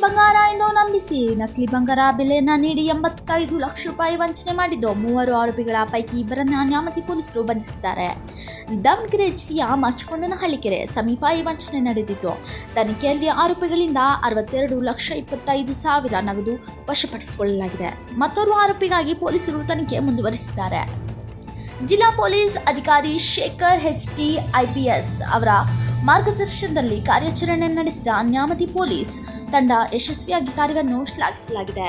ಬಂಗಾರ ಎಂದು ನಂಬಿಸಿ ನಕಲಿ ಬಂಗಾರ ಬೆಲೆಯನ್ನ ನೀಡಿ 85 ಲಕ್ಷ ರೂಪಾಯಿ ವಂಚನೆ ಮಾಡಿದ್ದು 3 ಆರೋಪಿಗಳ ಪೈಕಿ ಇಬ್ಬರನ್ನ ನ್ಯಾಮತಿ ಪೊಲೀಸರು ಬಂಧಿಸಿದ್ದಾರೆ. ದಾವಣಗೆರೆ ಜಿಲ್ಲೆಯ ಮಚ್ಚಕೊಂಡನಹಳ್ಳಿಕೆರೆ ಸಮೀಪ ಈ ವಂಚನೆ ನಡೆದಿದ್ದು, ತನಿಖೆಯಲ್ಲಿ ಆರೋಪಿಗಳಿಂದ 62,25,000 ನಗದು ವಶಪಡಿಸಿಕೊಳ್ಳಲಾಗಿದೆ. ಮತ್ತೋರ್ವ ಆರೋಪಿಗಾಗಿ ಪೊಲೀಸರು ತನಿಖೆ ಮುಂದುವರಿಸಿದ್ದಾರೆ. ಜಿಲ್ಲಾ ಪೊಲೀಸ್ ಅಧಿಕಾರಿ ಶೇಖರ್ HT IPS ಅವರ ಮಾರ್ಗದರ್ಶನದಲ್ಲಿ ಕಾರ್ಯಾಚರಣೆ ನಡೆಸಿದ ನ್ಯಾಮತಿ ಪೊಲೀಸ್ ತಂಡ ಯಶಸ್ವಿಯಾಗಿ ಕಾರ್ಯವನ್ನು ಶ್ಲಾಘಿಸಲಾಗಿದೆ.